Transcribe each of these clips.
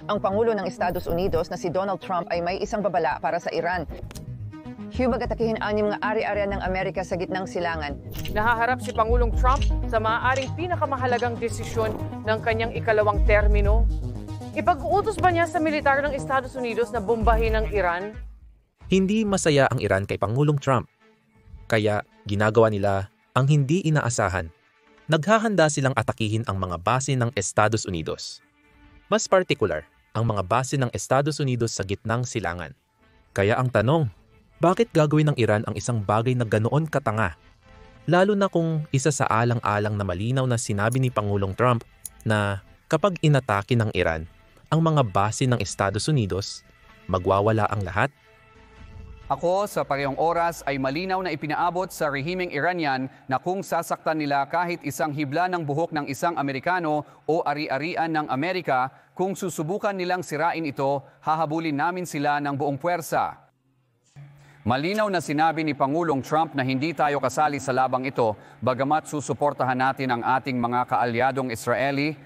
Ang Pangulo ng Estados Unidos na si Donald Trump ay may isang babala para sa Iran. Hubag atakihin anim nga ari-arian ng Amerika sa gitnang silangan. Nahaharap si Pangulong Trump sa maaaring pinakamahalagang desisyon ng kanyang ikalawang termino. Ipag-uutos ba niya sa militar ng Estados Unidos na bombahin ang Iran? Hindi masaya ang Iran kay Pangulong Trump. Kaya ginagawa nila ang hindi inaasahan. Naghahanda silang atakihin ang mga base ng Estados Unidos. Mas partikular, ang mga base ng Estados Unidos sa gitnang silangan. Kaya ang tanong, bakit gagawin ng Iran ang isang bagay na ganoon katanga? Lalo na kung isa sa alang-alang na malinaw na sinabi ni Pangulong Trump na kapag inatake ng Iran ang mga base ng Estados Unidos, magwawala ang lahat. Ako sa parehong oras ay malinaw na ipinaabot sa rehimeng Iranian na kung sasaktan nila kahit isang hibla ng buhok ng isang Amerikano o ari-arian ng Amerika, kung susubukan nilang sirain ito, hahabulin namin sila ng buong puwersa. Malinaw na sinabi ni Pangulong Trump na hindi tayo kasali sa labang ito, bagamat susuportahan natin ang ating mga kaalyadong Israeli.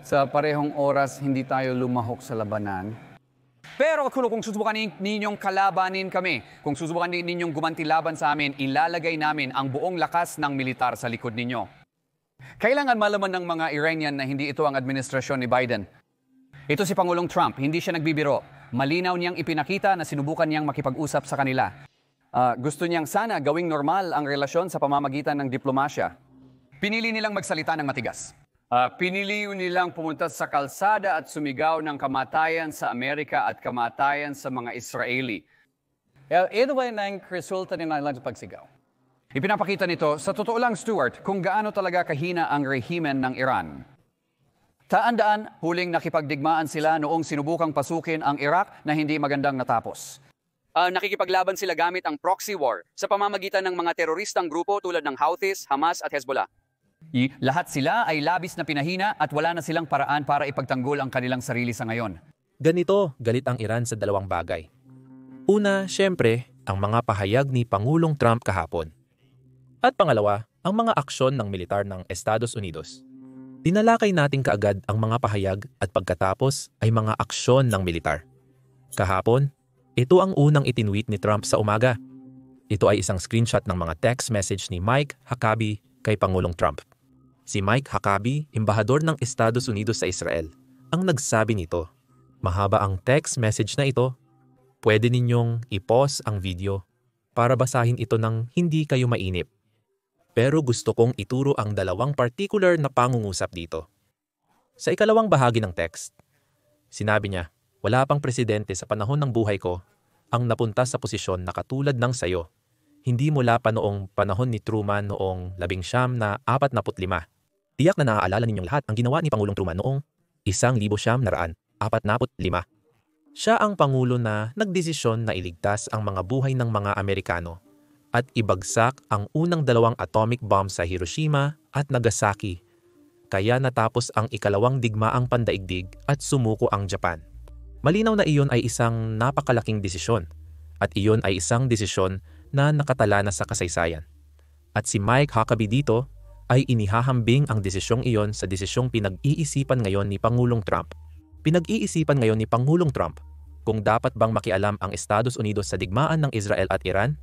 Sa parehong oras, hindi tayo lumahok sa labanan. Pero kung susubukan ninyong kalabanin kami, kung susubukan ninyong gumanti laban sa amin, ilalagay namin ang buong lakas ng militar sa likod ninyo. Kailangan malaman ng mga Iranian na hindi ito ang administrasyon ni Biden. Ito si Pangulong Trump, hindi siya nagbibiro. Malinaw niyang ipinakita na sinubukan niyang makipag-usap sa kanila. Gusto niyang sana gawing normal ang relasyon sa pamamagitan ng diplomasya. Pinili nilang magsalita ng matigas. Pinili nilang pumunta sa kalsada at sumigaw ng kamatayan sa Amerika at kamatayan sa mga Israeli. Ito ba yung resulta nila sa pagsigaw? Ipinapakita nito, sa totoo lang Stuart, kung gaano talaga kahina ang rehimen ng Iran. Taandaan, huling nakipagdigmaan sila noong sinubukang pasukin ang Iraq na hindi magandang natapos. Nakikipaglaban sila gamit ang proxy war sa pamamagitan ng mga teroristang grupo tulad ng Houthis, Hamas at Hezbollah. Lahat sila ay labis na pinahina at wala na silang paraan para ipagtanggol ang kanilang sarili sa ngayon. Ganito, galit ang Iran sa dalawang bagay. Una, syempre, ang mga pahayag ni Pangulong Trump kahapon. At pangalawa, ang mga aksyon ng militar ng Estados Unidos. Tinalakay natin kaagad ang mga pahayag at pagkatapos ay mga aksyon ng militar. Kahapon, ito ang unang itinweet ni Trump sa umaga. Ito ay isang screenshot ng mga text message ni Mike Huckabee kay Pangulong Trump. Si Mike Huckabee, embahador ng Estados Unidos sa Israel, ang nagsabi nito. Mahaba ang text message na ito. Pwede ninyong i-pause ang video para basahin ito ng hindi kayo mainip. Pero gusto kong ituro ang dalawang particular na pangungusap dito. Sa ikalawang bahagi ng text, sinabi niya, wala pang presidente sa panahon ng buhay ko ang napunta sa posisyon na katulad ng sayo. Hindi mula pa noong panahon ni Truman noong 1945. Tiyak na naaalala ninyong lahat ang ginawa ni Pangulong Truman noong 1945. Siya ang Pangulo na nagdesisyon na iligtas ang mga buhay ng mga Amerikano at ibagsak ang unang 2 atomic bomb sa Hiroshima at Nagasaki. Kaya natapos ang ikalawang digmaang pandaigdig at sumuko ang Japan. Malinaw na iyon ay isang napakalaking desisyon at iyon ay isang desisyon na nakatala na sa kasaysayan. At si Mike Huckabee dito ay inihahambing ang desisyong iyon sa desisyong pinag-iisipan ngayon ni Pangulong Trump. Pinag-iisipan ngayon ni Pangulong Trump kung dapat bang makialam ang Estados Unidos sa digmaan ng Israel at Iran,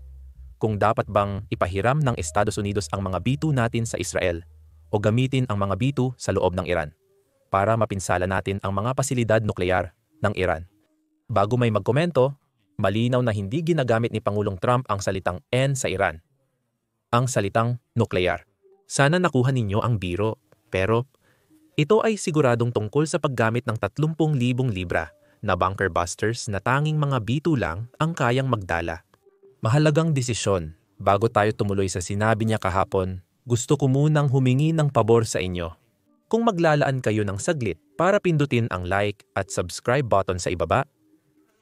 kung dapat bang ipahiram ng Estados Unidos ang mga B-2 natin sa Israel o gamitin ang mga B-2 sa loob ng Iran para mapinsala natin ang mga pasilidad nuklear ng Iran. Bago may magkomento, malinaw na hindi ginagamit ni Pangulong Trump ang salitang N sa Iran. Ang salitang nuklear. Sana nakuha ninyo ang biro, pero ito ay siguradong tungkol sa paggamit ng 30,000 libra na bunker busters na tanging mga B-2 lang ang kayang magdala. Mahalagang desisyon. Bago tayo tumuloy sa sinabi niya kahapon, gusto ko munang humingi ng pabor sa inyo. Kung maglalaan kayo ng saglit para pindutin ang like at subscribe button sa ibaba,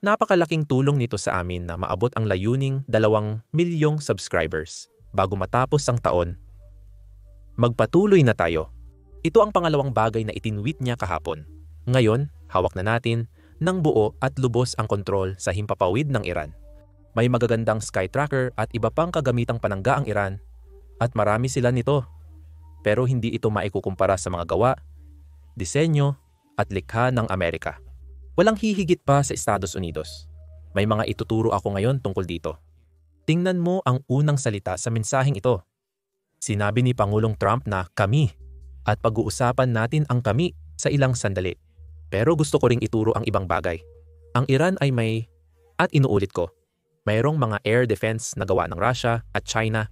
napakalaking tulong nito sa amin na maabot ang layuning 2 milyong subscribers bago matapos ang taon. Magpatuloy na tayo. Ito ang pangalawang bagay na itinweet niya kahapon. Ngayon, hawak na natin ng buo at lubos ang kontrol sa himpapawid ng Iran. May magagandang sky tracker at iba pang kagamitang panangga ang Iran at marami sila nito. Pero hindi ito maikukumpara sa mga gawa, disenyo at likha ng Amerika. Walang hihigit pa sa Estados Unidos. May mga ituturo ako ngayon tungkol dito. Tingnan mo ang unang salita sa mensaheng ito. Sinabi ni Pangulong Trump na kami at pag-uusapan natin ang kami sa ilang sandali. Pero gusto ko ring ituro ang ibang bagay. Ang Iran ay may, at inuulit ko, mayroong mga air defense na gawa ng Russia at China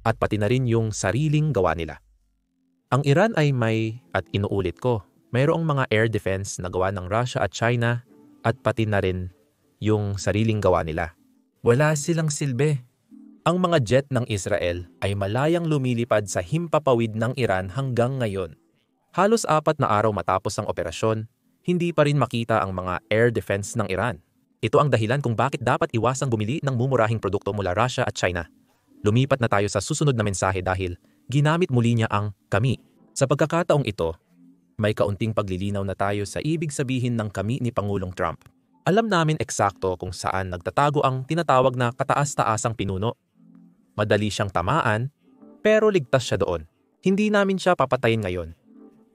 at pati na rin yung sariling gawa nila. Ang Iran ay may, at inuulit ko, mayroong mga air defense na gawa ng Russia at China at pati na rin yung sariling gawa nila. Wala silang silbi. Ang mga jet ng Israel ay malayang lumilipad sa himpapawid ng Iran hanggang ngayon. Halos 4 na araw matapos ang operasyon, hindi pa rin makita ang mga air defense ng Iran. Ito ang dahilan kung bakit dapat iwasang bumili ng mumurahing produkto mula Russia at China. Lumipat na tayo sa susunod na mensahe dahil ginamit muli niya ang kami. Sa pagkakataong ito, may kaunting paglilinaw na tayo sa ibig sabihin ng kami ni Pangulong Trump. Alam namin eksakto kung saan nagtatago ang tinatawag na kataas-taasang pinuno. Madali siyang tamaan, pero ligtas siya doon. Hindi namin siya papatayin ngayon.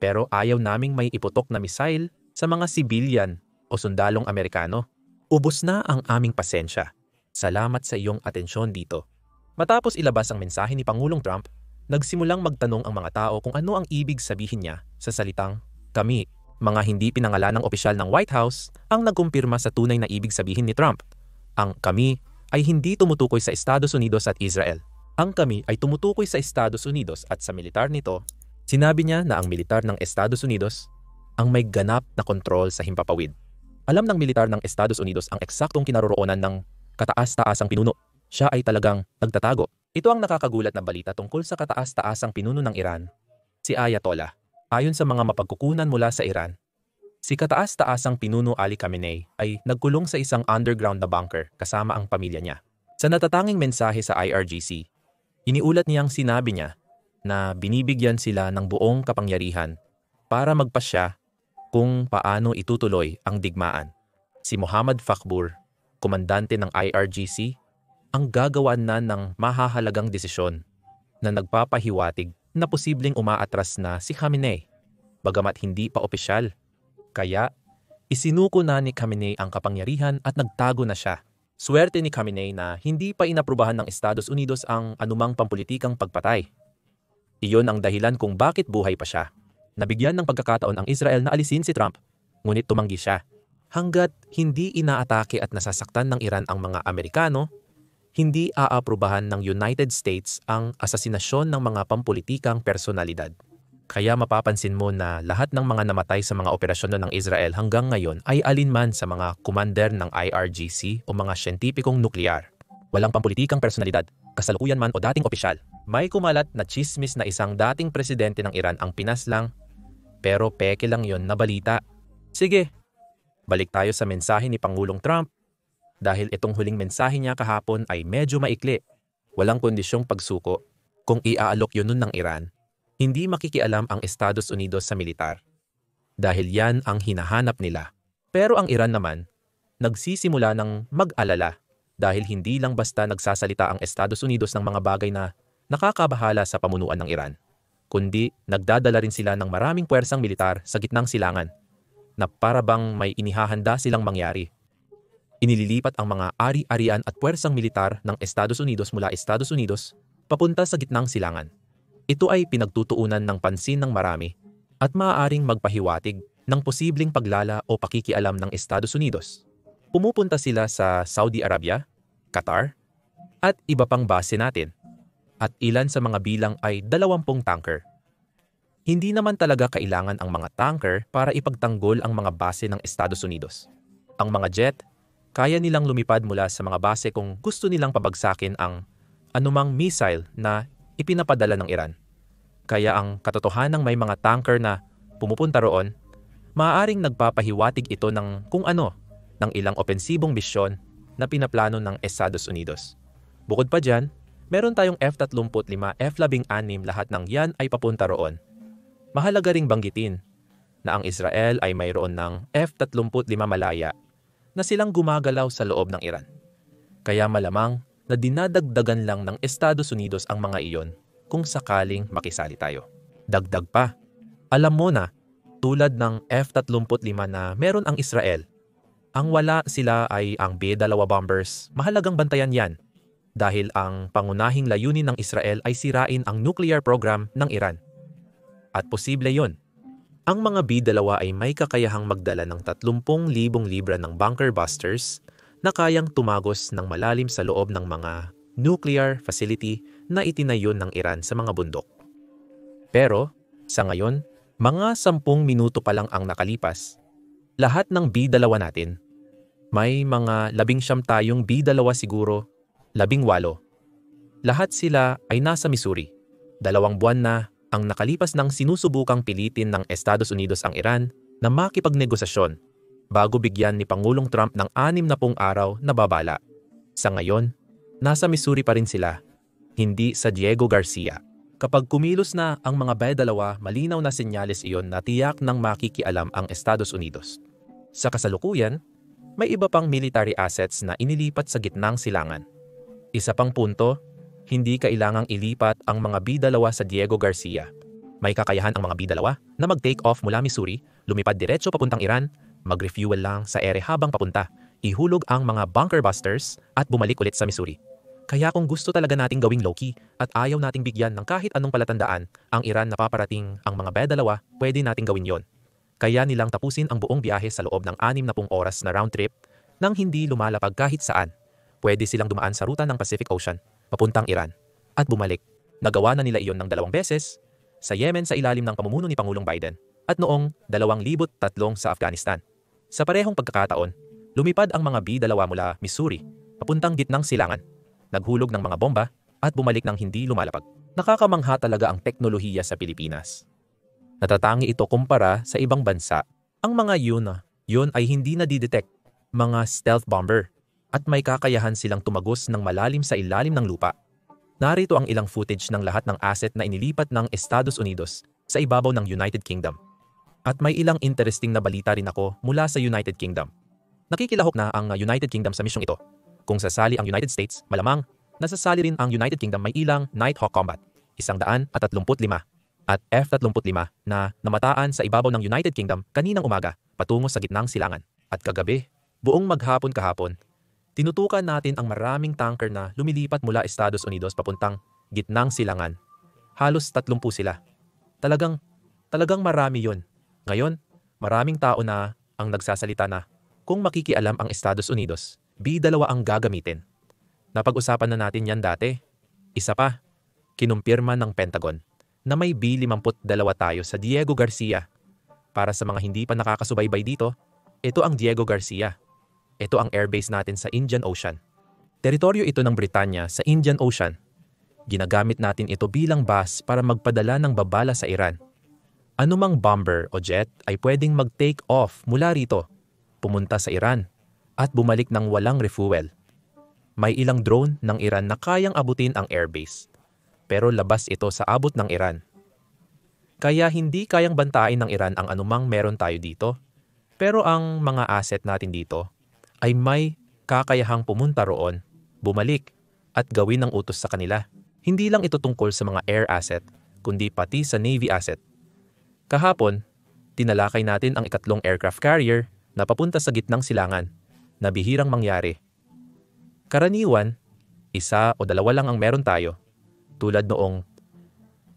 Pero ayaw naming may iputok na misail sa mga sibilyan o sundalong Amerikano. Ubos na ang aming pasensya. Salamat sa iyong atensyon dito. Matapos ilabas ang mensahe ni Pangulong Trump, nagsimulang magtanong ang mga tao kung ano ang ibig sabihin niya sa salitang kami. Mga hindi pinangalanang opisyal ng White House ang nagkumpirma sa tunay na ibig sabihin ni Trump. Ang kami ay hindi tumutukoy sa Estados Unidos at Israel. Ang kami ay tumutukoy sa Estados Unidos at sa militar nito. Sinabi niya na ang militar ng Estados Unidos ang may ganap na kontrol sa himpapawid. Alam ng militar ng Estados Unidos ang eksaktong kinaroroonan ng kataas-taasang pinuno. Siya ay talagang nagtatago. Ito ang nakakagulat na balita tungkol sa kataas-taasang pinuno ng Iran, si Ayatollah. Ayon sa mga mapagkukunan mula sa Iran, si kataas-taasang pinuno Ali Khamenei ay nagkulong sa isang underground na bunker kasama ang pamilya niya. Sa natatanging mensahe sa IRGC, iniulat niyang sinabi niya na binibigyan sila ng buong kapangyarihan para magpasya kung paano itutuloy ang digmaan. Si Mohammad Fakhbur, komandante ng IRGC, ang gagawan na ng mahahalagang desisyon na nagpapahiwatig na posibleng umaatras na si Khamenei, bagamat hindi pa opisyal. Kaya, isinuko na ni Khamenei ang kapangyarihan at nagtago na siya. Swerte ni Khamenei na hindi pa inaprubahan ng Estados Unidos ang anumang pampulitikang pagpatay. Iyon ang dahilan kung bakit buhay pa siya. Nabigyan ng pagkakataon ang Israel na alisin si Trump, ngunit tumanggi siya. Hanggat hindi inaatake at nasasaktan ng Iran ang mga Amerikano, hindi aaprubahan ng United States ang asasinasyon ng mga pampulitikang personalidad. Kaya mapapansin mo na lahat ng mga namatay sa mga operasyon ng Israel hanggang ngayon ay alinman sa mga commander ng IRGC o mga siyentipikong nuklear. Walang pampulitikang personalidad, kasalukuyan man o dating opisyal. May kumalat na chismis na isang dating presidente ng Iran ang pinaslang, pero peke lang yon na balita. Sige, balik tayo sa mensahe ni Pangulong Trump. Dahil itong huling mensahe niya kahapon ay medyo maikli, walang kondisyong pagsuko. Kung iaalok yun nun ng Iran, hindi makikialam ang Estados Unidos sa militar. Dahil yan ang hinahanap nila. Pero ang Iran naman, nagsisimula ng mag-alala dahil hindi lang basta nagsasalita ang Estados Unidos ng mga bagay na nakakabahala sa pamunuan ng Iran, kundi nagdadala rin sila ng maraming puwersang militar sa gitnang silangan na para bang may inihahanda silang mangyari. Inililipat ang mga ari-arian at puwersang militar ng Estados Unidos mula Estados Unidos papunta sa gitnang silangan. Ito ay pinagtutuunan ng pansin ng marami at maaaring magpahiwatig ng posibleng paglala o pakikialam ng Estados Unidos. Pumupunta sila sa Saudi Arabia, Qatar, at iba pang base natin. At ilan sa mga bilang ay 20 tanker. Hindi naman talaga kailangan ang mga tanker para ipagtanggol ang mga base ng Estados Unidos. Ang mga jet, kaya nilang lumipad mula sa mga base kung gusto nilang pabagsakin ang anumang missile na ipinapadala ng Iran. Kaya ang katotohanang may mga tanker na pumupunta roon, maaaring nagpapahiwatig ito ng kung ano ng ilang opensibong misyon na pinaplano ng Estados Unidos. Bukod pa dyan, meron tayong F-35, F-16, lahat ng yan ay papunta roon. Mahalaga ring banggitin na ang Israel ay mayroon ng F-35 Malaya na silang gumagalaw sa loob ng Iran. Kaya malamang na dinadagdagan lang ng Estados Unidos ang mga iyon kung sakaling makisali tayo. Dagdag pa, alam mo na, tulad ng F-35 na meron ang Israel, Ang wala sila ay ang B-2 bombers. Mahalagang bantayan yan dahil ang pangunahing layunin ng Israel ay sirain ang nuclear program ng Iran. At posible yon. Ang mga B-2 ay may kakayahang magdala ng 30,000 libra ng bunker busters na kayang tumagos ng malalim sa loob ng mga nuclear facility na itinayo ng Iran sa mga bundok. Pero, sa ngayon, mga 10 minuto pa lang ang nakalipas, lahat ng B-2 natin, may mga 19 tayong B-2 siguro, 18. Lahat sila ay nasa Missouri. 2 buwan na ang nakalipas ng sinusubukang pilitin ng Estados Unidos ang Iran na makipagnegosasyon bago bigyan ni Pangulong Trump ng 60 araw na babala. Sa ngayon, nasa Missouri pa rin sila, hindi sa Diego Garcia. Kapag kumilos na ang mga B-2, malinaw na senyales iyon na tiyak ng makikialam ang Estados Unidos. Sa kasalukuyan, may iba pang military assets na inilipat sa gitnang silangan. Isa pang punto, hindi kailangang ilipat ang mga B-2 sa Diego Garcia. May kakayahan ang mga B-2 na mag-take off mula Missouri, lumipad diretso papuntang Iran, mag-refuel lang sa ere habang papunta, ihulog ang mga bunker busters at bumalik ulit sa Missouri. Kaya kung gusto talaga nating gawing low-key at ayaw nating bigyan ng kahit anong palatandaan ang Iran na paparating ang mga B-2, pwede nating gawin yon. Kaya nilang tapusin ang buong biyahe sa loob ng 60 oras na round trip nang hindi lumalapag kahit saan. Pwede silang dumaan sa ruta ng Pacific Ocean, papuntang Iran, at bumalik. Nagawa na nila iyon ng 2 beses, sa Yemen sa ilalim ng pamumuno ni Pangulong Biden, at noong 2003 sa Afghanistan. Sa parehong pagkakataon, lumipad ang mga B-2 mula Missouri, papuntang gitnang silangan, naghulog ng mga bomba, at bumalik ng hindi lumalapag. Nakakamangha talaga ang teknolohiya sa Pilipinas. Natatangi ito kumpara sa ibang bansa. Ang mga yun ay hindi nadidetect, mga stealth bomber, at may kakayahan silang tumagos ng malalim sa ilalim ng lupa. Narito ang ilang footage ng lahat ng asset na inilipat ng Estados Unidos sa ibabaw ng United Kingdom. At may ilang interesting na balita rin ako mula sa United Kingdom. Nakikilahok na ang United Kingdom sa misyong ito. Kung sasali ang United States, malamang nasasali rin ang United Kingdom may ilang Nighthawk Combat, 135 at F-35 na namataan sa ibabaw ng United Kingdom kaninang umaga patungo sa gitnang silangan. At kagabi, buong maghapon kahapon, tinutukan natin ang maraming tanker na lumilipat mula Estados Unidos papuntang gitnang silangan. Halos 30 sila. Talagang marami yun. Ngayon, maraming tao na ang nagsasalita na kung makikialam ang Estados Unidos, B-2 ang gagamitin. Napag-usapan na natin yan dati. Isa pa, kinumpirma ng Pentagon na may B-52 tayo sa Diego Garcia. Para sa mga hindi pa nakakasubaybay dito, ito ang Diego Garcia. Ito ang airbase natin sa Indian Ocean. Teritoryo ito ng Britanya sa Indian Ocean. Ginagamit natin ito bilang base para magpadala ng babala sa Iran. Anumang bomber o jet ay pwedeng mag-take off mula rito, pumunta sa Iran, at bumalik ng walang refuel. May ilang drone ng Iran na kayang abutin ang airbase. Pero labas ito sa abot ng Iran. Kaya hindi kayang bantain ng Iran ang anumang meron tayo dito. Pero ang mga asset natin dito ay may kakayahang pumunta roon, bumalik, at gawin ng utos sa kanila. Hindi lang ito tungkol sa mga air asset, kundi pati sa Navy asset. Kahapon, tinalakay natin ang 3 aircraft carrier na papunta sa gitnang silangan, na bihirang mangyari. Karaniwan, 1 o 2 lang ang meron tayo. Tulad noong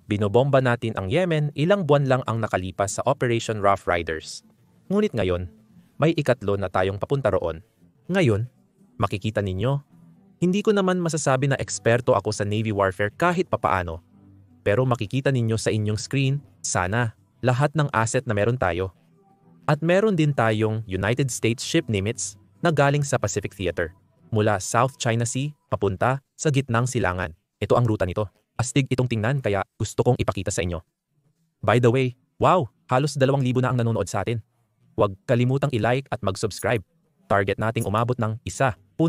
binobomba natin ang Yemen, ilang buwan lang ang nakalipas sa Operation Rough Riders. Ngunit ngayon, may 3 na tayong papunta roon. Ngayon, makikita ninyo, hindi ko naman masasabi na eksperto ako sa Navy warfare kahit papaano. Pero makikita ninyo sa inyong screen, sana, lahat ng asset na meron tayo. At meron din tayong United States ship limits na galing sa Pacific Theater, mula South China Sea papunta sa gitnang silangan. Ito ang ruta nito. Astig itong tingnan kaya gusto kong ipakita sa inyo. By the way, wow! Halos 2,000 na ang nanonood sa atin. Huwag kalimutang i-like at mag-subscribe. Target nating umabot ng 1.8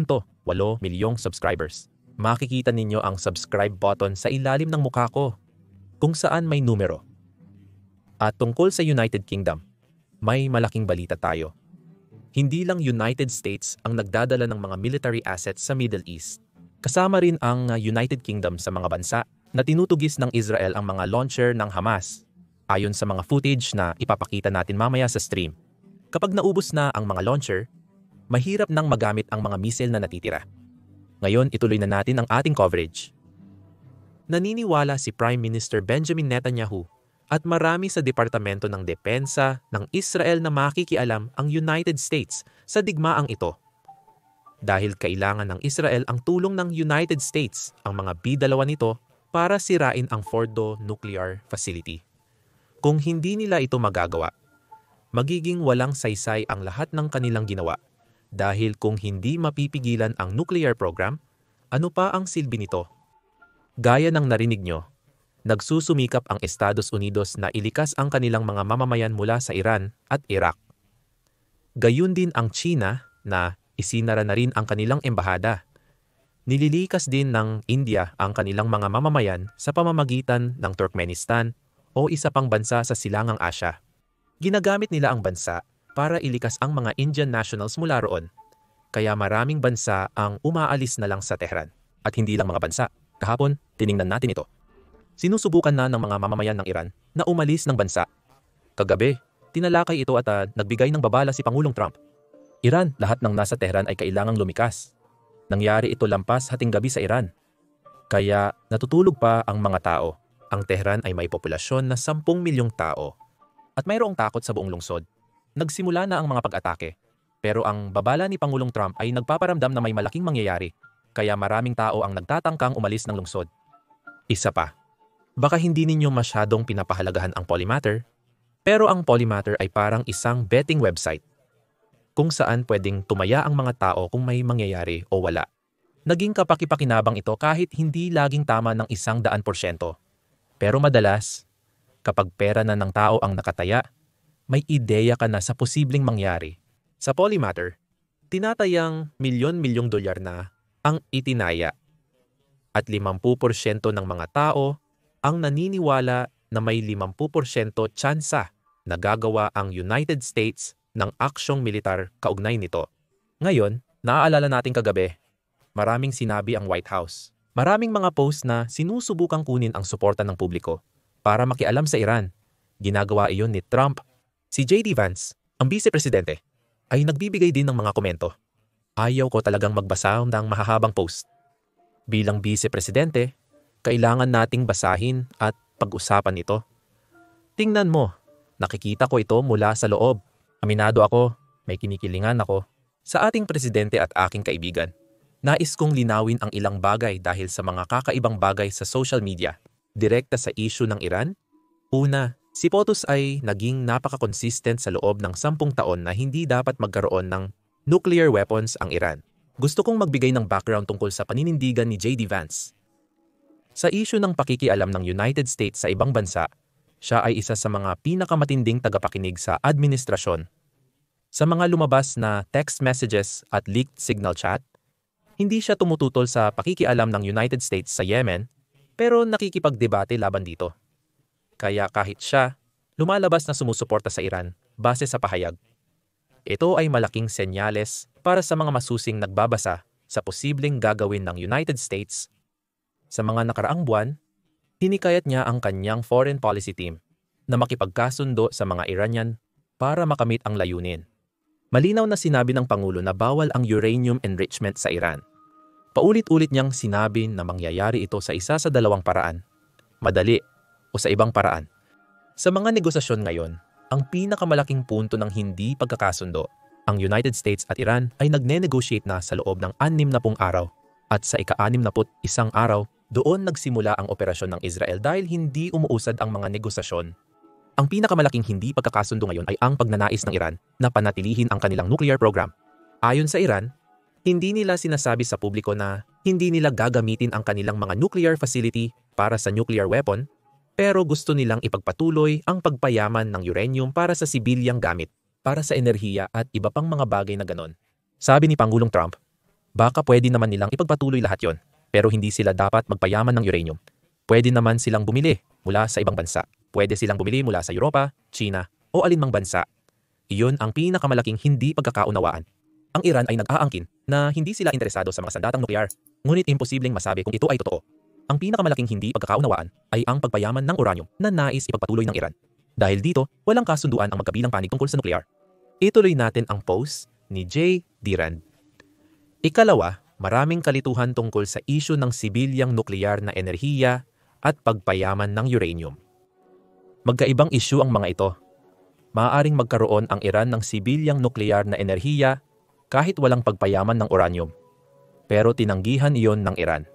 milyong subscribers. Makikita ninyo ang subscribe button sa ilalim ng mukha ko, kung saan may numero. At tungkol sa United Kingdom, may malaking balita tayo. Hindi lang United States ang nagdadala ng mga military assets sa Middle East. Kasama rin ang United Kingdom sa mga bansa na tinutugis ng Israel ang mga launcher ng Hamas, ayon sa mga footage na ipapakita natin mamaya sa stream. Kapag naubos na ang mga launcher, mahirap nang magamit ang mga missile na natitira. Ngayon, ituloy na natin ang ating coverage. Naniniwala si Prime Minister Benjamin Netanyahu at marami sa Departamento ng Depensa ng Israel na makikialam ang United States sa digmaang ito. Dahil kailangan ng Israel ang tulong ng United States, ang mga B-2 nito, para sirain ang Fordo Nuclear Facility. Kung hindi nila ito magagawa, magiging walang saysay ang lahat ng kanilang ginawa. Dahil kung hindi mapipigilan ang nuclear program, ano pa ang silbi nito? Gaya ng narinig nyo, nagsusumikap ang Estados Unidos na ilikas ang kanilang mga mamamayan mula sa Iran at Iraq. Gayun din ang China na isinara na rin ang kanilang embahada. Nililikas din ng India ang kanilang mga mamamayan sa pamamagitan ng Turkmenistan o isa pang bansa sa Silangang Asya. Ginagamit nila ang bansa para ilikas ang mga Indian nationals mula roon. Kaya maraming bansa ang umaalis na lang sa Tehran. At hindi lang mga bansa. Kahapon, tiningnan natin ito. Sinusubukan na ng mga mamamayan ng Iran na umalis ng bansa. Kagabi, tinalakay ito at nagbigay ng babala si Pangulong Trump. Iran, lahat ng nasa Tehran ay kailangang lumikas. Nangyari ito lampas hating gabi sa Iran. Kaya natutulog pa ang mga tao. Ang Tehran ay may populasyon na 10 milyong tao. At mayroong takot sa buong lungsod. Nagsimula na ang mga pag-atake. Pero ang babala ni Pangulong Trump ay nagpaparamdam na may malaking mangyayari. Kaya maraming tao ang nagtatangkang umalis ng lungsod. Isa pa, baka hindi ninyo masyadong pinapahalagahan ang Polymatter, pero ang Polymatter ay parang isang betting website kung saan pwedeng tumaya ang mga tao kung may mangyayari o wala. Naging kapaki-pakinabang ito kahit hindi laging tama ng 100%. Pero madalas, kapag pera na ng tao ang nakataya, may ideya ka na sa posibleng mangyari. Sa Polymatter, tinatayang milyon-milyong dolyar na ang itinaya. At 50% ng mga tao ang naniniwala na may 50% tsansa na gagawa ang United States ng aksyong militar kaugnay nito. Ngayon, naaalala natin kagabi, maraming sinabi ang White House. Maraming mga post na sinusubukang kunin ang suporta ng publiko para makialam sa Iran. Ginagawa iyon ni Trump. Si J.D. Vance, ang vice-presidente, ay nagbibigay din ng mga komento. Ayaw ko talagang magbasa ng mahahabang post. Bilang vice-presidente, kailangan nating basahin at pag-usapan ito. Tingnan mo, nakikita ko ito mula sa loob. Aminado ako, may kinikilingan ako. Sa ating presidente at aking kaibigan, nais kong linawin ang ilang bagay dahil sa mga kakaibang bagay sa social media. Direkta sa issue ng Iran. Una, si POTUS ay naging napaka-consistent sa loob ng 10 taon na hindi dapat magkaroon ng nuclear weapons ang Iran. Gusto kong magbigay ng background tungkol sa paninindigan ni J.D. Vance. Sa issue ng pakikialam ng United States sa ibang bansa, siya ay isa sa mga pinakamatinding tagapakinig sa administrasyon. Sa mga lumabas na text messages at leaked signal chat, hindi siya tumututol sa pakikialam ng United States sa Yemen, pero nakikipagdebate laban dito. Kaya kahit siya, lumalabas na sumusuporta sa Iran base sa pahayag. Ito ay malaking senyales para sa mga masusing nagbabasa sa posibleng gagawin ng United States. Sa mga nakaraang buwan, hinikayat niya ang kanyang foreign policy team na makipagkasundo sa mga Iranian para makamit ang layunin. Malinaw na sinabi ng Pangulo na bawal ang uranium enrichment sa Iran. Paulit-ulit niyang sinabi na mangyayari ito sa isa sa dalawang paraan, madali o sa ibang paraan. Sa mga negosasyon ngayon, ang pinakamalaking punto ng hindi pagkakasundo, ang United States at Iran ay nagne-negotiate na sa loob ng 60 araw. At sa ika-61 araw, doon nagsimula ang operasyon ng Israel dahil hindi umuusad ang mga negosasyon. Ang pinakamalaking hindi pagkakasundo ngayon ay ang pagnanais ng Iran na panatilihin ang kanilang nuclear program. Ayon sa Iran, hindi nila sinasabi sa publiko na hindi nila gagamitin ang kanilang mga nuclear facility para sa nuclear weapon, pero gusto nilang ipagpatuloy ang pagpayaman ng uranium para sa sibilyang gamit, para sa enerhiya at iba pang mga bagay na ganon. Sabi ni Pangulong Trump, baka pwede naman nilang ipagpatuloy lahat yon, pero hindi sila dapat magpayaman ng uranium. Pwede naman silang bumili mula sa ibang bansa. Pwede silang bumili mula sa Europa, China o alinmang bansa. Iyon ang pinakamalaking hindi pagkakaunawaan. Ang Iran ay nag-aangkin na hindi sila interesado sa mga sandatang nuklear, ngunit imposibleng masabi kung ito ay totoo. Ang pinakamalaking hindi pagkakaunawaan ay ang pagpayaman ng uranium na nais ipagpatuloy ng Iran. Dahil dito, walang kasunduan ang magkabilang panig tungkol sa nuklear. Ituloy natin ang post ni J. Dirand. Ikalawa, maraming kalituhan tungkol sa isyu ng sibilyang nuklear na enerhiya at pagpayaman ng uranium. Magkaibang isyu ang mga ito. Maaaring magkaroon ang Iran ng sibilyang nuklear na enerhiya kahit walang pagpayaman ng uranium. Pero tinanggihan iyon ng Iran.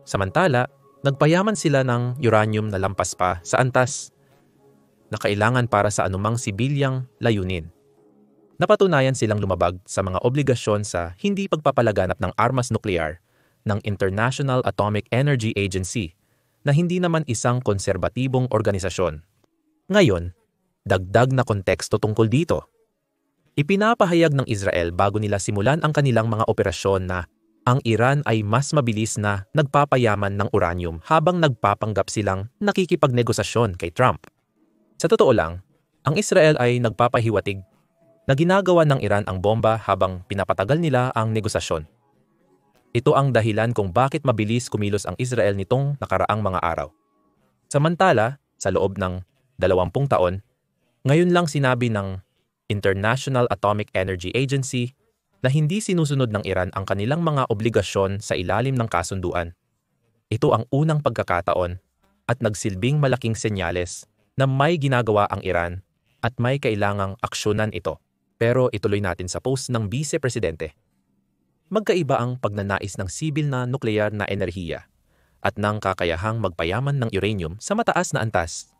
Samantala, nagpayaman sila ng uranium na lampas pa sa antas na kailangan para sa anumang sibilyang layunin. Napatunayan silang lumabag sa mga obligasyon sa hindi pagpapalaganap ng armas nuklear ng International Atomic Energy Agency na hindi naman isang konserbatibong organisasyon. Ngayon, dagdag na konteksto tungkol dito. Ipinapahayag ng Israel bago nila simulan ang kanilang mga operasyon na ang Iran ay mas mabilis na nagpapayaman ng uranium habang nagpapanggap silang nakikipagnegosasyon kay Trump. Sa totoo lang, ang Israel ay nagpapahiwatig na ginagawa ng Iran ang bomba habang pinapatagal nila ang negosasyon. Ito ang dahilan kung bakit mabilis kumilos ang Israel nitong nakaraang mga araw. Samantala, sa loob ng 20 taon, ngayon lang sinabi ng International Atomic Energy Agency na hindi sinusunod ng Iran ang kanilang mga obligasyon sa ilalim ng kasunduan. Ito ang unang pagkakataon at nagsilbing malaking senyales na may ginagawa ang Iran at may kailangang aksyonan ito. Pero ituloy natin sa post ng Vice Presidente. Magkaiba ang pagnanais ng sibil na nuklear na enerhiya at ng kakayahang magpayaman ng uranium sa mataas na antas.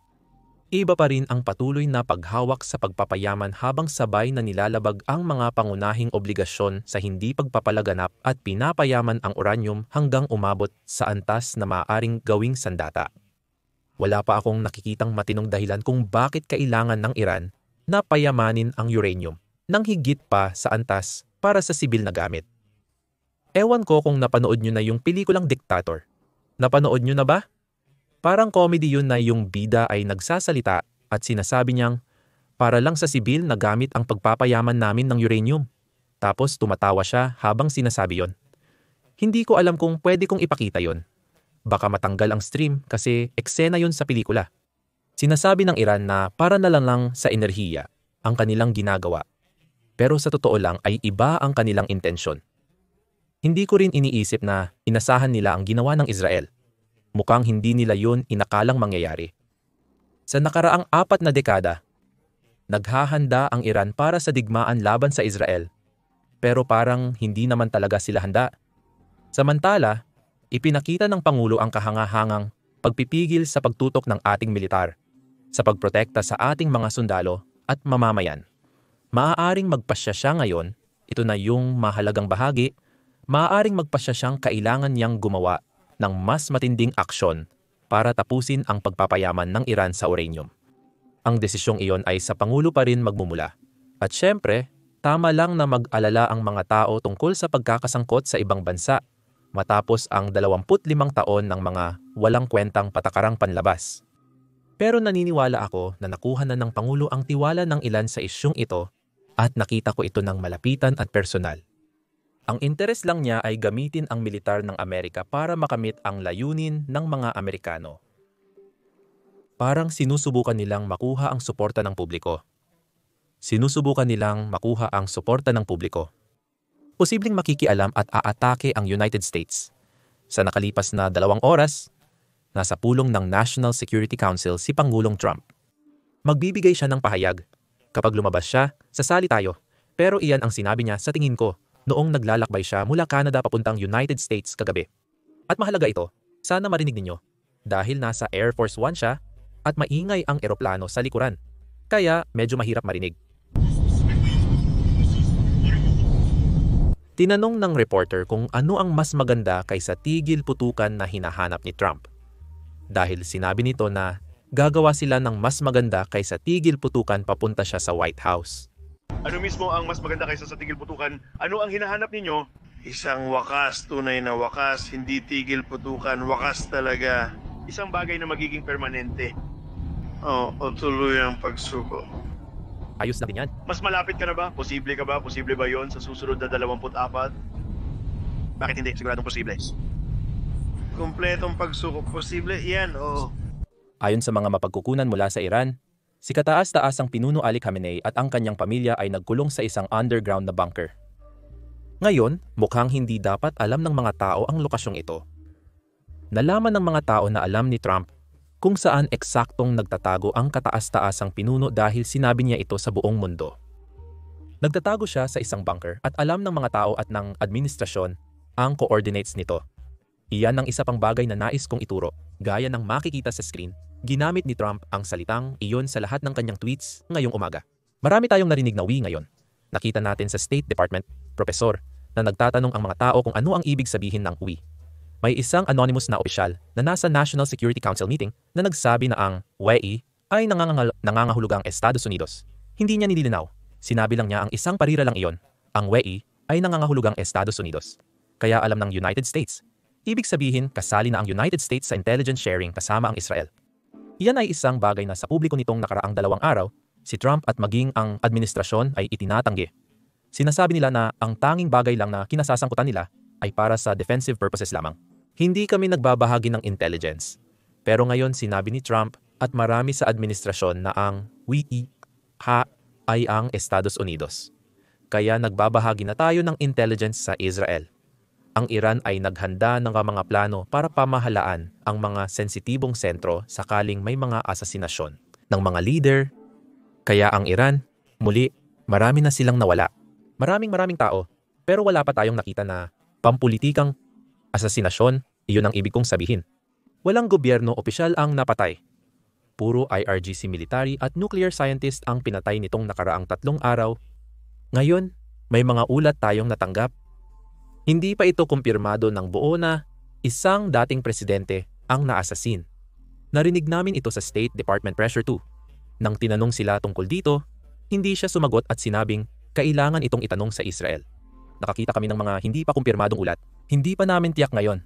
Iba pa rin ang patuloy na paghawak sa pagpapayaman habang sabay na nilalabag ang mga pangunahing obligasyon sa hindi pagpapalaganap at pinapayaman ang uranium hanggang umabot sa antas na maaaring gawing sandata. Wala pa akong nakikitang matinong dahilan kung bakit kailangan ng Iran na payamanin ang uranium nang higit pa sa antas para sa sibil na gamit. Ewan ko kung napanood nyo na yung pelikulang Dictator. Napanood nyo na ba? Parang comedy yun na yung bida ay nagsasalita at sinasabi niyang, para lang sa sibil na gamit ang pagpapayaman namin ng uranium. Tapos tumatawa siya habang sinasabi yon. Hindi ko alam kung pwede kong ipakita yon. Baka matanggal ang stream kasi eksena yun sa pelikula. Sinasabi ng Iran na para na lang sa enerhiya ang kanilang ginagawa. Pero sa totoo lang ay iba ang kanilang intensyon. Hindi ko rin iniisip na inasahan nila ang ginawa ng Israel. Mukhang hindi nila yun inakalang mangyayari. Sa nakaraang 4 na dekada, naghahanda ang Iran para sa digmaan laban sa Israel. Pero parang hindi naman talaga sila handa. Samantala, ipinakita ng Pangulo ang kahangahangang pagpipigil sa pagtutok ng ating militar, sa pagprotekta sa ating mga sundalo at mamamayan. Maaaring magpasya siya ngayon, ito na yung mahalagang bahagi, maaaring magpasya siyang kailangan niyang gumawa ng mas matinding aksyon para tapusin ang pagpapayaman ng Iran sa uranium. Ang desisyong iyon ay sa Pangulo pa rin magmumula. At syempre, tama lang na mag-alala ang mga tao tungkol sa pagkakasangkot sa ibang bansa matapos ang 25 taon ng mga walang kwentang patakarang panlabas. Pero naniniwala ako na nakuha na ng Pangulo ang tiwala ng ilan sa isyong ito at nakita ko ito ng malapitan at personal. Ang interes lang niya ay gamitin ang militar ng Amerika para makamit ang layunin ng mga Amerikano. Parang sinusubukan nilang makuha ang suporta ng publiko. Sinusubukan nilang makuha ang suporta ng publiko. Posibleng makikialam at aatake ang United States. Sa nakalipas na 2 oras, nasa pulong ng National Security Council si Pangulong Trump. Magbibigay siya ng pahayag. Kapag lumabas siya, sasali tayo. Pero iyan ang sinabi niya sa tingin ko noong naglalakbay siya mula Canada papuntang United States kagabi. At mahalaga ito, sana marinig ninyo, dahil nasa Air Force One siya at maingay ang eroplano sa likuran. Kaya medyo mahirap marinig. Tinanong ng reporter kung ano ang mas maganda kaysa tigil putukan na hinahanap ni Trump. Dahil sinabi nito na gagawa sila ng mas maganda kaysa tigil putukan papunta siya sa White House. Ano mismo ang mas maganda kaysa sa tigil putukan? Ano ang hinahanap ninyo? Isang wakas, tunay na wakas, hindi tigil putukan, wakas talaga. Isang bagay na magiging permanente. O tuluyang pagsuko. Ayos na din yan. Mas malapit ka na ba? Posible ka ba? Posible ba yon sa susunod na 24? Bakit hindi? Siguradong posible. Kumpletong pagsuko, posible yan, oo. Ayon sa mga mapagkukunan mula sa Iran, Si kataas-taasang pinuno Ali Khamenei at ang kanyang pamilya ay nagkulong sa isang underground na bunker. Ngayon, mukhang hindi dapat alam ng mga tao ang lokasyong ito. Nalaman ng mga tao na alam ni Trump kung saan eksaktong nagtatago ang kataas-taasang pinuno dahil sinabi niya ito sa buong mundo. Nagtatago siya sa isang bunker at alam ng mga tao at ng administrasyon ang coordinates nito. Iyan ang isa pang bagay na nais kong ituro. Gaya ng makikita sa screen, ginamit ni Trump ang salitang iyon sa lahat ng kanyang tweets ngayong umaga. Marami tayong narinig na "we" ngayon. Nakita natin sa State Department, profesor, na nagtatanong ang mga tao kung ano ang ibig sabihin ng "we". May isang anonymous na opisyal na nasa National Security Council meeting na nagsabi na ang "we" ay nangangahulugang Estados Unidos. Hindi niya nililinaw. Sinabi lang niya ang isang parira lang iyon. Ang "we" ay nangangahulugang Estados Unidos. Kaya alam ng United States. Ibig sabihin, kasali na ang United States sa intelligence sharing kasama ang Israel. Iyan ay isang bagay na sa publiko nitong nakaraang 2 araw, si Trump at maging ang administrasyon ay itinatanggi. Sinasabi nila na ang tanging bagay lang na kinasasangkutan nila ay para sa defensive purposes lamang. Hindi kami nagbabahagi ng intelligence. Pero ngayon sinabi ni Trump at marami sa administrasyon na ang "we" ay ang Estados Unidos. Kaya nagbabahagi na tayo ng intelligence sa Israel. Ang Iran ay naghanda ng mga plano para pamahalaan ang mga sensitibong sentro sakaling may mga asasinasyon ng mga leader. Kaya ang Iran, muli, marami na silang nawala. Maraming tao, pero wala pa tayong nakita na pampulitikang asasinasyon. Iyon ang ibig kong sabihin. Walang gobyerno opisyal ang napatay. Puro IRGC military at nuclear scientist ang pinatay nitong nakaraang 3 araw. Ngayon, may mga ulat tayong natanggap. Hindi pa ito kumpirmado ng buo na isang dating presidente ang naasasin. Narinig namin ito sa State Department Pressure 2. Nang tinanong sila tungkol dito, hindi siya sumagot at sinabing kailangan itong itanong sa Israel. Nakakita kami ng mga hindi pa kumpirmadong ulat. Hindi pa namin tiyak ngayon.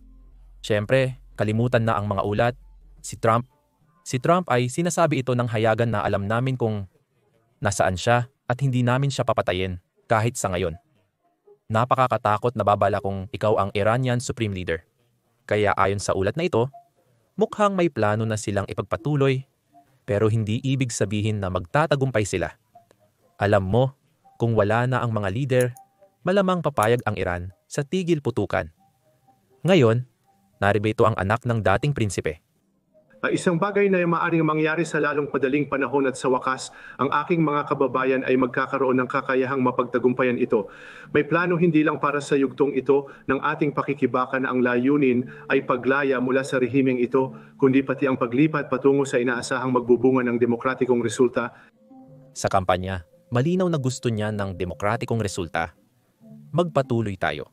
Siyempre, kalimutan na ang mga ulat. Si Trump ay sinasabi ito ng hayagan na alam namin kung nasaan siya at hindi namin siya papatayin kahit sa ngayon. Napakakatakot na babala kung ikaw ang Iranian Supreme Leader. Kaya ayon sa ulat na ito, mukhang may plano na silang ipagpatuloy pero hindi ibig sabihin na magtatagumpay sila. Alam mo, kung wala na ang mga leader, malamang papayag ang Iran sa tigil putukan. Ngayon, narito ang anak ng dating prinsipe. Isang bagay na maaaring mangyari sa lalong padaling panahon at sa wakas, ang aking mga kababayan ay magkakaroon ng kakayahang mapagtagumpayan ito. May plano hindi lang para sa yugtong ito ng ating pakikibaka na ang layunin ay paglaya mula sa rehimeng ito, kundi pati ang paglipat patungo sa inaasahang magbubunga ng demokratikong resulta. Sa kampanya, malinaw na gusto niya ng demokratikong resulta. Magpatuloy tayo.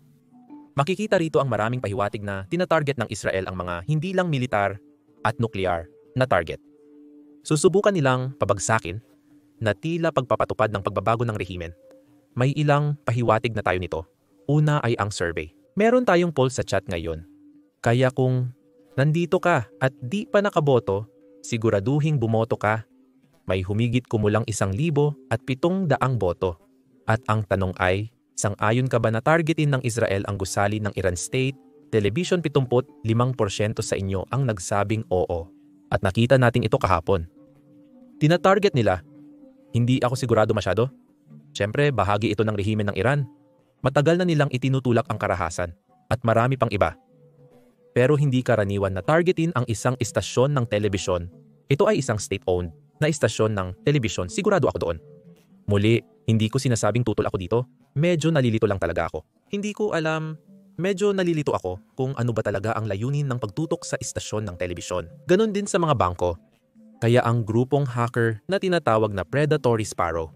Makikita rito ang maraming pahiwatig na tinatarget ng Israel ang mga hindi lang militar at nuklear na target. Susubukan nilang pabagsakin na tila pagpapatupad ng pagbabago ng rehimen. May ilang pahiwatig na tayo nito. Una ay ang survey. Meron tayong poll sa chat ngayon. Kaya kung nandito ka at di pa nakaboto, siguraduhing bumoto ka. May humigit kumulang 1,700 boto. At ang tanong ay, sang-ayon ka ba na targetin ng Israel ang gusali ng Iran State Television? 75% sa inyo ang nagsabing oo. At nakita natin ito kahapon. Tina-target nila. Hindi ako sigurado masyado. Siyempre, bahagi ito ng rehimen ng Iran. Matagal na nilang itinutulak ang karahasan. At marami pang iba. Pero hindi karaniwan na targetin ang isang istasyon ng telebisyon. Ito ay isang state-owned na istasyon ng telebisyon. Sigurado ako doon. Muli, hindi ko sinasabing tutol ako dito. Medyo nalilito lang talaga ako. Hindi ko alam. Medyo nalilito ako kung ano ba talaga ang layunin ng pagtutok sa istasyon ng telebisyon. Ganon din sa mga bangko. Kaya ang grupong hacker na tinatawag na Predatory Sparrow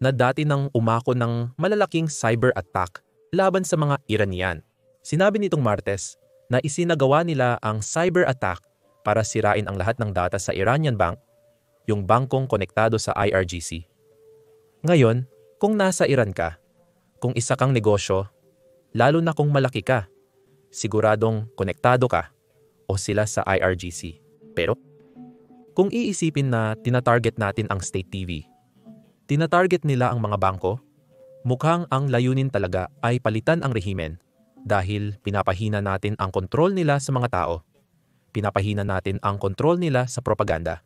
na dati nang umako ng malalaking cyber attack laban sa mga Iranian. Sinabi nitong Martes na isinagawa nila ang cyber attack para sirain ang lahat ng data sa Iranian Bank, yung bangkong konektado sa IRGC. Ngayon, kung nasa Iran ka, kung isa kang negosyo, lalo na kung malaki ka, siguradong konektado ka o sila sa IRGC. Pero, kung iisipin na tinatarget natin ang state TV, tinatarget nila ang mga bangko, mukhang ang layunin talaga ay palitan ang rehimen dahil pinapahina natin ang kontrol nila sa mga tao. Pinapahina natin ang kontrol nila sa propaganda.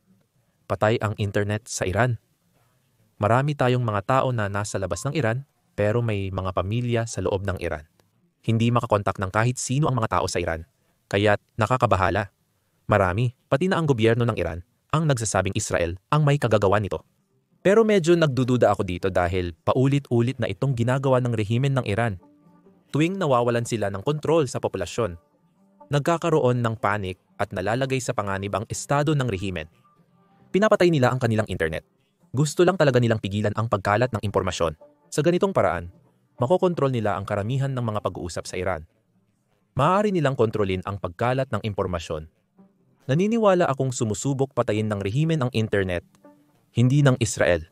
patay ang internet sa Iran. Marami tayong mga tao na nasa labas ng Iran pero may mga pamilya sa loob ng Iran. Hindi makakontak ng kahit sino ang mga tao sa Iran, kaya't nakakabahala. Marami, pati na ang gobyerno ng Iran, ang nagsasabing Israel ang may kagagawa nito. Pero medyo nagdududa ako dito dahil paulit-ulit na itong ginagawa ng rehimen ng Iran. Tuwing nawawalan sila ng kontrol sa populasyon, nagkakaroon ng panik at nalalagay sa panganib ang estado ng rehimen. Pinapatay nila ang kanilang internet. Gusto lang talaga nilang pigilan ang pagkalat ng impormasyon. Sa ganitong paraan, makokontrol nila ang karamihan ng mga pag-uusap sa Iran. Maaari nilang kontrolin ang pagkalat ng impormasyon. Naniniwala akong sumusubok patayin ng rehimen ang internet, hindi ng Israel.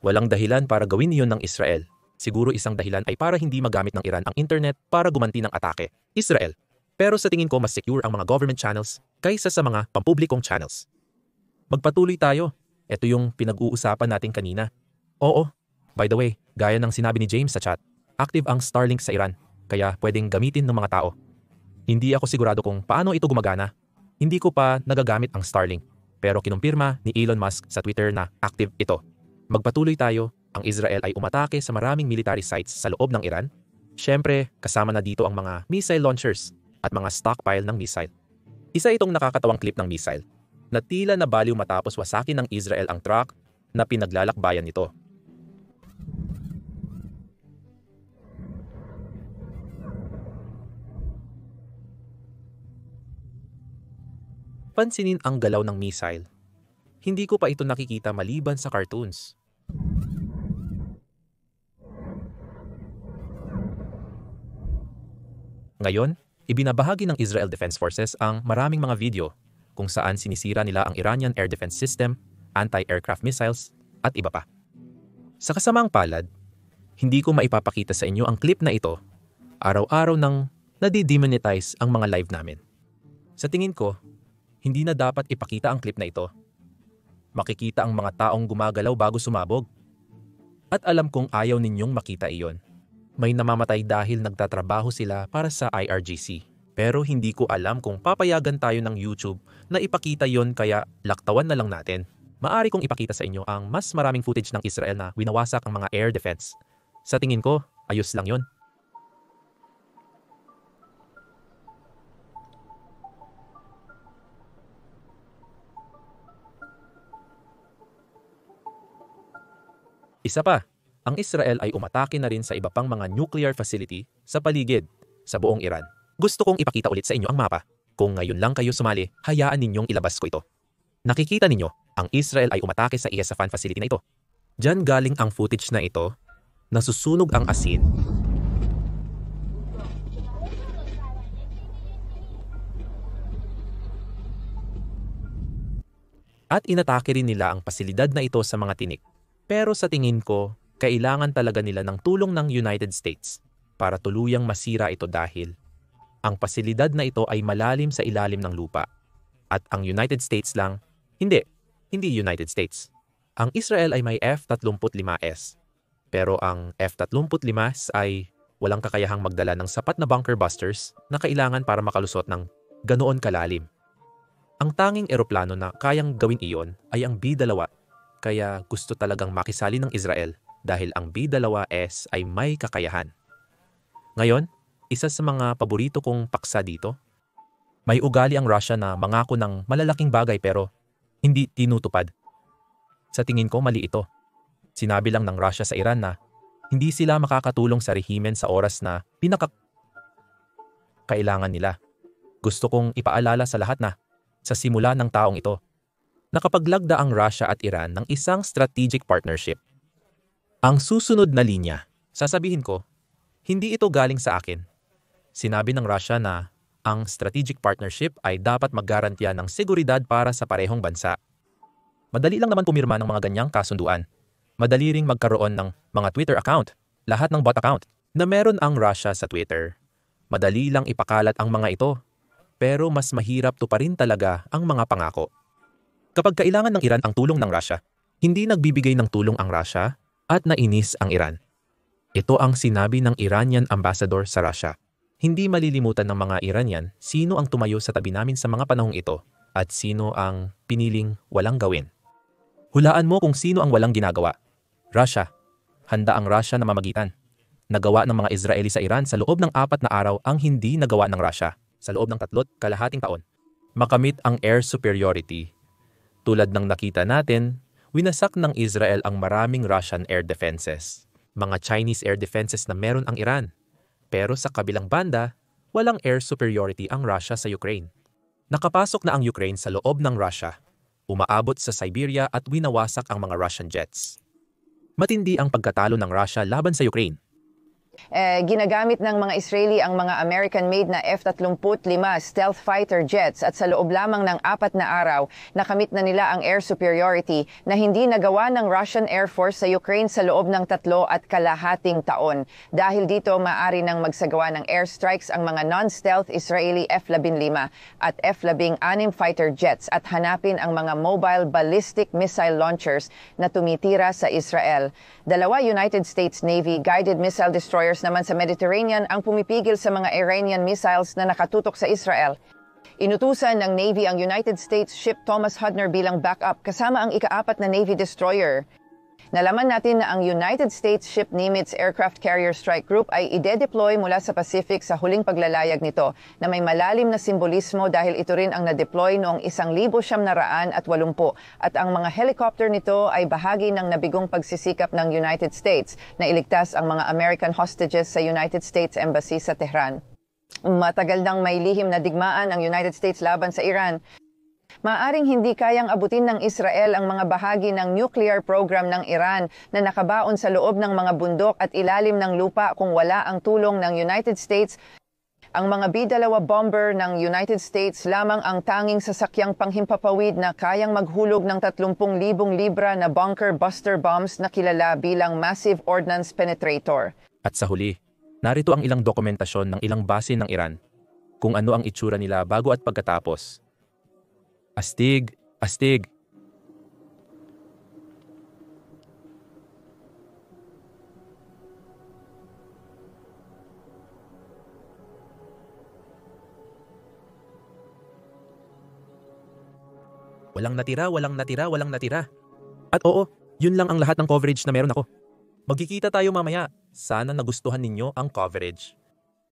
Walang dahilan para gawin iyon ng Israel. Siguro isang dahilan ay para hindi magamit ng Iran ang internet para gumanti ng atake, Israel. Pero sa tingin ko mas secure ang mga government channels kaysa sa mga pampublikong channels. Magpatuloy tayo. Ito yung pinag-uusapan natin kanina. Oo, by the way, gaya ng sinabi ni James sa chat, active ang Starlink sa Iran, kaya pwedeng gamitin ng mga tao. Hindi ako sigurado kung paano ito gumagana. Hindi ko pa nagagamit ang Starlink, pero kinumpirma ni Elon Musk sa Twitter na active ito. Magpatuloy tayo, ang Israel ay umatake sa maraming military sites sa loob ng Iran. Siyempre, kasama na dito ang mga missile launchers at mga stockpile ng missile. Isa itong nakakatawang clip ng missile na tila nabaliw matapos wasakin ng Israel ang truck na pinaglalakbayan nito. Pansinin ang galaw ng missile. Hindi ko pa ito nakikita maliban sa cartoons. Ngayon, ibinabahagi ng Israel Defense Forces ang maraming mga video kung saan sinisira nila ang Iranian Air Defense System, anti-aircraft missiles, at iba pa. Sa kasamaang palad, hindi ko maipapakita sa inyo ang clip na ito. Araw-araw nang nadidemonetize ang mga live namin. Sa tingin ko, hindi na dapat ipakita ang clip na ito. Makikita ang mga taong gumagalaw bago sumabog. At alam kong ayaw ninyong makita iyon. May namamatay dahil nagtatrabaho sila para sa IRGC. Pero hindi ko alam kung papayagan tayo ng YouTube na ipakita yon kaya laktawan na lang natin. Maari kong ipakita sa inyo ang mas maraming footage ng Israel na winawasak ang mga air defense. Sa tingin ko, ayos lang yon. Isa pa, ang Israel ay umatake na rin sa iba pang mga nuclear facility sa paligid sa buong Iran. Gusto kong ipakita ulit sa inyo ang mapa. Kung ngayon lang kayo sumali, hayaan ninyong ilabas ko ito. Nakikita ninyo, ang Israel ay umatake sa Isfahan facility na ito. Diyan galing ang footage na ito, nasusunog ang asin. At inatake rin nila ang pasilidad na ito sa mga tinik. Pero sa tingin ko, kailangan talaga nila ng tulong ng United States para tuluyang masira ito dahil ang pasilidad na ito ay malalim sa ilalim ng lupa. At ang United States lang, hindi United States. Ang Israel ay may F-35S. Pero ang F-35S ay walang kakayahang magdala ng sapat na bunker busters na kailangan para makalusot ng ganoon kalalim. Ang tanging eroplano na kayang gawin iyon ay ang B-2, kaya gusto talagang makisali ng Israel dahil ang B-2S ay may kakayahan. Ngayon, isa sa mga paborito kong paksa dito, may ugali ang Russia na mangako ng malalaking bagay pero hindi tinutupad. Sa tingin ko mali ito. Sinabi lang ng Russia sa Iran na hindi sila makakatulong sa rehimen sa oras na kailangan nila. Gusto kong ipaalala sa lahat na sa simula ng taong ito, nakapaglagda ang Russia at Iran ng isang strategic partnership. Ang susunod na linya, sasabihin ko, hindi ito galing sa akin. Sinabi ng Russia na ang strategic partnership ay dapat maggarantiya ng seguridad para sa parehong bansa. Madali lang naman pumirma ng mga ganyang kasunduan. Madali ring magkaroon ng mga Twitter account, lahat ng bot account, na meron ang Russia sa Twitter. Madali lang ipakalat ang mga ito, pero mas mahirap tuparin talaga ang mga pangako. Kapag kailangan ng Iran ang tulong ng Russia, hindi nagbibigay ng tulong ang Russia at nainis ang Iran. Ito ang sinabi ng Iranian ambassador sa Russia. Hindi malilimutan ng mga Iranian sino ang tumayo sa tabi namin sa mga panahong ito At sino ang piniling walang gawin? Hulaan mo kung sino ang walang ginagawa. Russia. Handa ang Russia na mamagitan. Nagawa ng mga Israeli sa Iran sa loob ng 4 na araw ang hindi nagawa ng Russia sa loob ng 3.5 taon. Makamit ang air superiority. Tulad ng nakita natin, winasak ng Israel ang maraming Russian air defenses. Mga Chinese air defenses na meron ang Iran. Pero sa kabilang banda, walang air superiority ang Russia sa Ukraine. Nakapasok na ang Ukraine sa loob ng Russia. Umaabot sa Siberia at winawasak ang mga Russian jets. Matindi ang pagkatalo ng Russia laban sa Ukraine. Ginagamit ng mga Israeli ang mga American-made na F-35 stealth fighter jets at sa loob lamang ng 4 na araw, nakamit na nila ang air superiority na hindi nagawa ng Russian Air Force sa Ukraine sa loob ng 3.5 taon. Dahil dito, maaari nang magsagawa ng airstrikes ang mga non-stealth Israeli F-15 at F-16 fighter jets at hanapin ang mga mobile ballistic missile launchers na tumitira sa Israel. 2 United States Navy guided missile destroyers naman sa Mediterranean ang pumipigil sa mga Iranian missiles na nakatutok sa Israel. Inutusan ng Navy ang United States ship Thomas Hudner bilang backup kasama ang ika-4 na Navy destroyer. Nalaman natin na ang United States ship Nimitz Aircraft Carrier Strike Group ay ide-deploy mula sa Pacific sa huling paglalayag nito na may malalim na simbolismo dahil ito rin ang na-deploy noong 1980 at ang mga helicopter nito ay bahagi ng nabigong pagsisikap ng United States na iligtas ang mga American hostages sa United States Embassy sa Tehran. Matagal nang may lihim na digmaan ang United States laban sa Iran. Maaring hindi kayang abutin ng Israel ang mga bahagi ng nuclear program ng Iran na nakabaon sa loob ng mga bundok at ilalim ng lupa kung wala ang tulong ng United States. Ang mga B-2 bomber ng United States lamang ang tanging sasakyang panghimpapawid na kayang maghulog ng 30,000 libra na bunker buster bombs na kilala bilang Massive Ordnance Penetrator. At sa huli, narito ang ilang dokumentasyon ng ilang base ng Iran kung ano ang itsura nila bago at pagkatapos. Astig, astig. Walang natira, walang natira, walang natira. At oo, yun lang ang lahat ng coverage na meron ako. Magkikita tayo mamaya. Sana nagustuhan ninyo ang coverage.